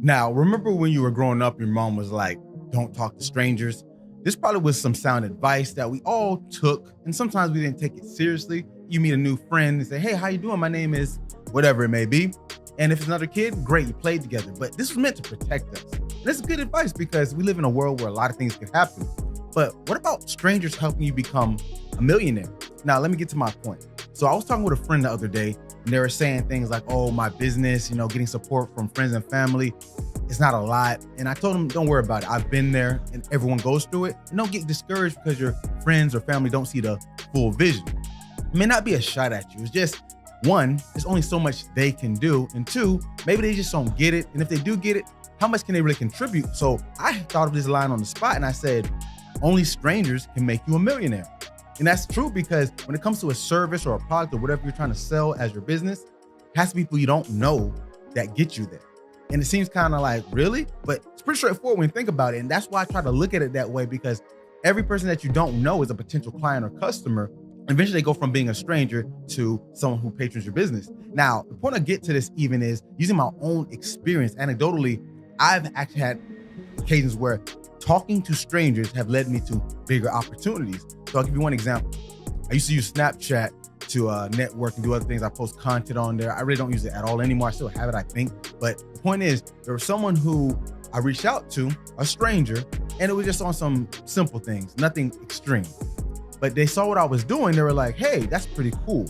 Now, remember when you were growing up, your mom was like, don't talk to strangers? This probably was some sound advice that we all took, and sometimes we didn't take it seriously. You meet a new friend and say, hey, how you doing? My name is whatever it may be. And if it's another kid, great, you played together. But this was meant to protect us. And this is good advice because we live in a world where a lot of things can happen. But what about strangers helping you become a millionaire? Now, let me get to my point. So I was talking with a friend the other day, and they were saying things like, oh, my business, getting support from friends and family, it's not a lot. And I told them, don't worry about it. I've been there and everyone goes through it. And don't get discouraged because your friends or family don't see the full vision. It may not be a shot at you. It's just, one, there's only so much they can do. And two, maybe they just don't get it. And if they do get it, how much can they really contribute? So I thought of this line on the spot and I said, only strangers can make you a millionaire. And that's true because when it comes to a service or a product or whatever you're trying to sell as your business, it has to be people you don't know that get you there. And it seems kind of like, really? But it's pretty straightforward when you think about it. And that's why I try to look at it that way, because every person that you don't know is a potential client or customer. Eventually they go from being a stranger to someone who patrons your business. Now, the point I get to this even is using my own experience. Anecdotally, I've actually had occasions where talking to strangers have led me to bigger opportunities. So I'll give you one example. I used to use Snapchat to network and do other things. I post content on there. I really don't use it at all anymore. I still have it, I think. But the point is, there was someone who I reached out to, a stranger, and it was just on some simple things, nothing extreme. But they saw what I was doing. They were like, hey, that's pretty cool.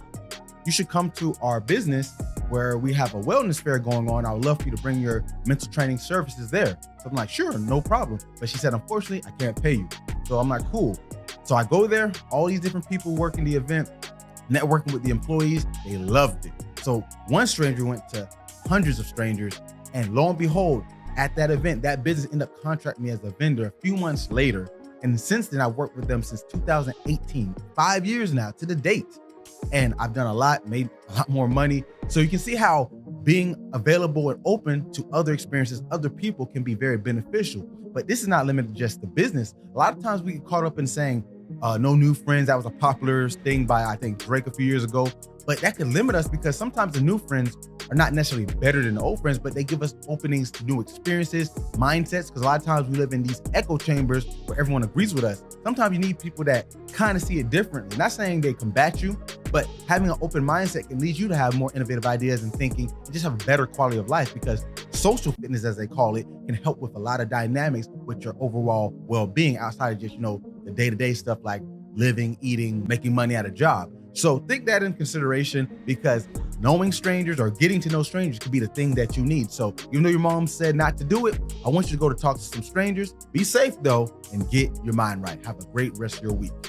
You should come to our business where we have a wellness fair going on. I would love for you to bring your mental training services there. So I'm like, sure, no problem. But she said, unfortunately, I can't pay you. So I'm like, cool. So I go there, all these different people working the event, networking with the employees, they loved it. So one stranger went to hundreds of strangers, and lo and behold, at that event, that business ended up contracting me as a vendor a few months later. And since then, I've worked with them since 2018, 5 years now to the date. And I've done a lot, made a lot more money. So you can see how being available and open to other experiences, other people can be very beneficial. But this is not limited to just the business. A lot of times we get caught up in saying, no new friends. That was a popular thing by, I think, Drake a few years ago. But that could limit us because sometimes the new friends are not necessarily better than the old friends, but they give us openings to new experiences, mindsets, because a lot of times we live in these echo chambers where everyone agrees with us. Sometimes you need people that kind of see it differently. Not saying they combat you, but having an open mindset can lead you to have more innovative ideas and thinking and just have a better quality of life, because social fitness, as they call it, can help with a lot of dynamics with your overall well-being outside of just, the day-to-day stuff like living, eating, making money at a job. So think that in consideration, because knowing strangers or getting to know strangers could be the thing that you need. So even though your mom said not to do it, I want you to go to talk to some strangers. Be safe though, and get your mind right. Have a great rest of your week.